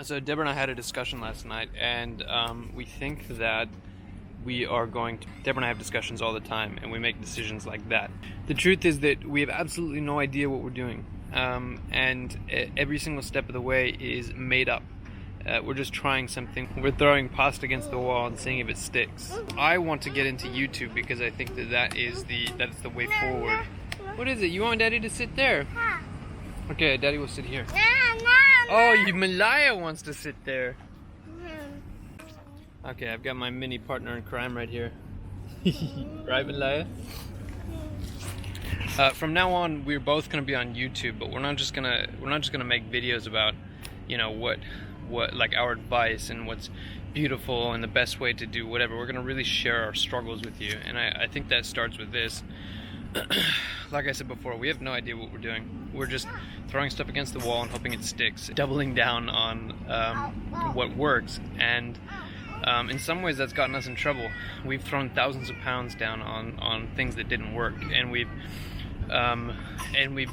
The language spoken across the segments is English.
So Deborah and I had a discussion last night, and we think that we are going to... Deborah and I have discussions all the time, and we make decisions like that. The truth is that we have absolutely no idea what we're doing, and every single step of the way is made up. We're just trying something. We're throwing pasta against the wall and seeing if it sticks. I want to get into YouTube because I think that's the way forward. What is it? You want Daddy to sit there? Okay, Daddy will sit here. Oh, Malaya wants to sit there. Okay, I've got my mini partner in crime right here. Right, Malaya? From now on, we're both gonna be on YouTube, but we're not just gonna make videos about, what like our advice and what's beautiful and the best way to do whatever. We're gonna really share our struggles with you, and I think that starts with this. Like I said before, we have no idea what we're doing. We're just throwing stuff against the wall and hoping it sticks, doubling down on what works, and in some ways that's gotten us in trouble. We've thrown thousands of pounds down on things that didn't work, and we've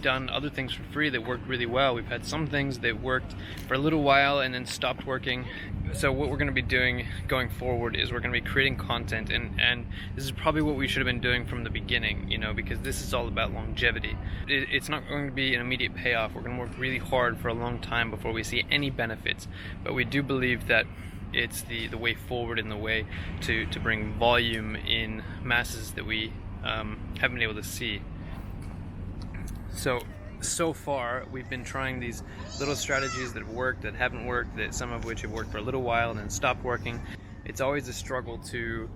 done other things for free that worked really well. We've had some things that worked for a little while and then stopped working. So what we're going to be doing going forward is we're going to be creating content, and this is probably what we should have been doing from the beginning, because this is all about longevity. It's not going to be an immediate payoff. We're going to work really hard for a long time before we see any benefits, but we do believe that it's the way forward and the way to bring volume in masses that we haven't been able to see. So far, we've been trying these little strategies that have worked, that haven't worked, that some of which have worked for a little while and then stopped working. It's always a struggle to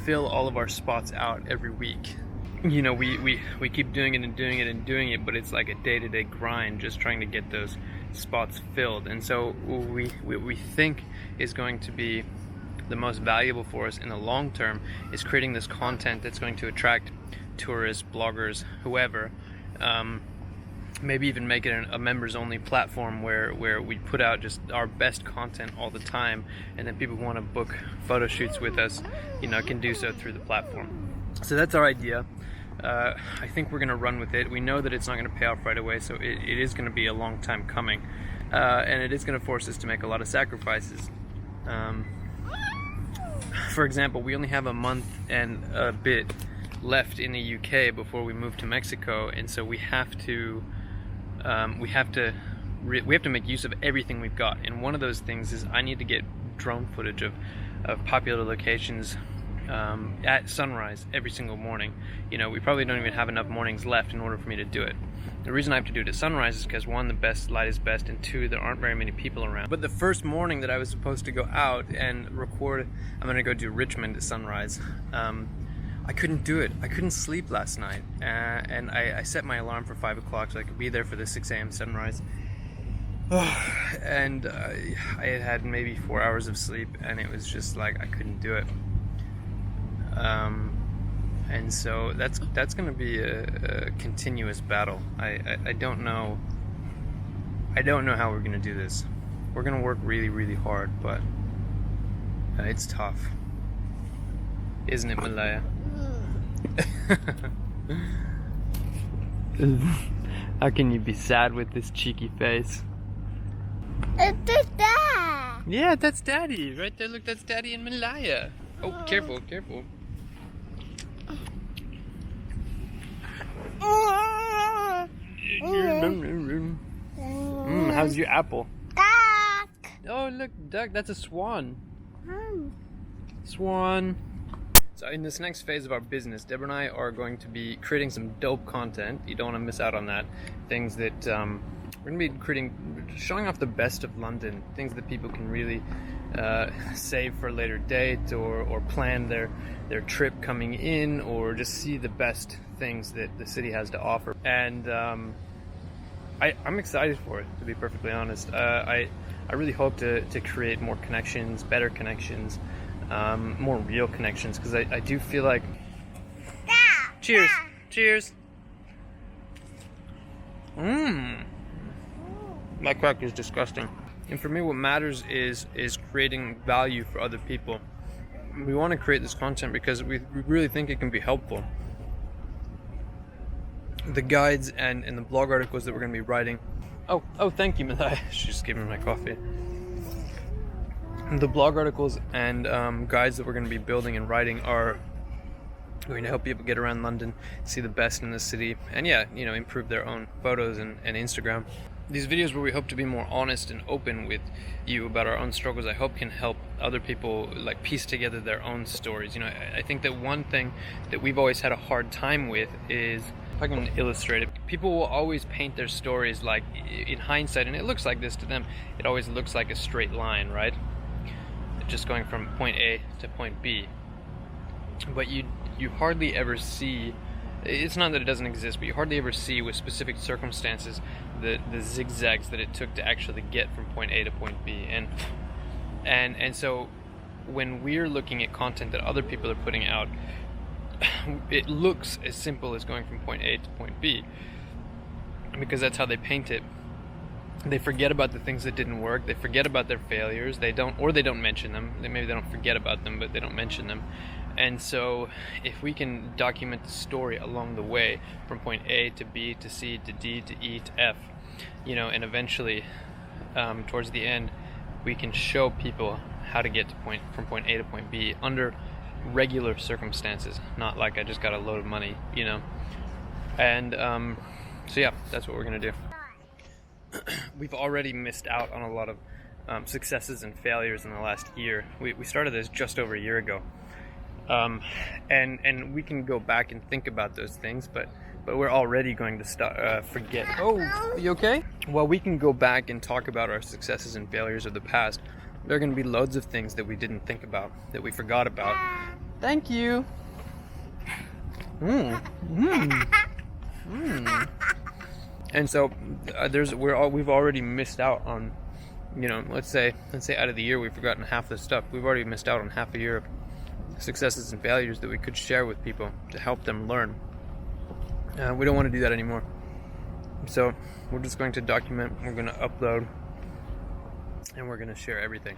fill all of our spots out every week. We keep doing it and doing it and doing it, but it's like a day-to-day grind just trying to get those spots filled. And so what we think is going to be the most valuable for us in the long term is creating this content that's going to attract tourists, bloggers, whoever. Maybe even make it a members only platform where we put out just our best content all the time, and then people who want to book photo shoots with us, can do so through the platform. So that's our idea. I think we're going to run with it. We know that it's not going to pay off right away, so it is going to be a long time coming, and it is going to force us to make a lot of sacrifices. For example, we only have a month and a bit left in the UK before we move to Mexico, and so we have to make use of everything we've got. And one of those things is I need to get drone footage of popular locations at sunrise every single morning. We probably don't even have enough mornings left in order for me to do it. The reason I have to do it at sunrise is because, one, the best light is best, and two, there aren't very many people around. But the first morning that I was supposed to go out and record, I'm going to go do Richmond at sunrise. I couldn't do it. I couldn't sleep last night, and I set my alarm for 5 o'clock so I could be there for the 6 a.m. sunrise. And I had maybe 4 hours of sleep, and it was just like I couldn't do it. And so that's going to be a continuous battle. I don't know how we're going to do this. We're going to work really, really hard, but it's tough, isn't it, Malaya? How can you be sad with this cheeky face? It's Dad. Yeah, that's Daddy. Right there, look, that's Daddy and Malaya. Oh, careful, careful. How's your apple? Duck. Oh, look, duck, that's a swan. Swan. So in this next phase of our business, Deborah and I are going to be creating some dope content. You don't want to miss out on that. Things that we're going to be showing off the best of London. Things that people can really save for a later date, or plan their trip coming in, or just see the best things that the city has to offer. And I'm excited for it, to be perfectly honest. I really hope to create more connections, better connections, more real connections, because I do feel like... Cheers! Cheers! That crack is disgusting. And for me, what matters is creating value for other people. We want to create this content because we really think it can be helpful. The guides and the blog articles that we're going to be writing Oh, thank you, Malaya. She just gave me my coffee. The blog articles and guides that we're going to be building and writing are going to help people get around London, see the best in the city, and yeah, you know, improve their own photos and Instagram. These videos where we hope to be more honest and open with you about our own struggles, I hope can help other people like piece together their own stories. You know, I think that one thing that we've always had a hard time with is, if I can illustrate it, people will always paint their stories like, in hindsight, and it looks like this to them, it always looks like a straight line, right? Just going from point A to point B. But you hardly ever see, it's not that it doesn't exist, but you hardly ever see with specific circumstances the zigzags that it took to actually get from point A to point B. And so when we're looking at content that other people are putting out, it looks as simple as going from point A to point B, because that's how they paint it. They forget about the things that didn't work. They forget about their failures. They don't mention them. Maybe they don't forget about them, but they don't mention them. And so if we can document the story along the way from point A to B to C to D to E to F, you know, and eventually towards the end we can show people how to get to from point A to point B under regular circumstances, not like I just got a load of money, you know. And so yeah, that's what we're gonna do. We've already missed out on a lot of successes and failures in the last year. We started this just over a year ago, and we can go back and think about those things, but we're already going to forget. Oh, you okay? Well, we can go back and talk about our successes and failures of the past. There are going to be loads of things that we didn't think about, that we forgot about. Thank you. And so we've already missed out on, you know, let's say out of the year we've forgotten half the stuff. We've already missed out on half a year of successes and failures that we could share with people to help them learn. We don't want to do that anymore. So we're just going to document, we're going to upload, and we're going to share everything.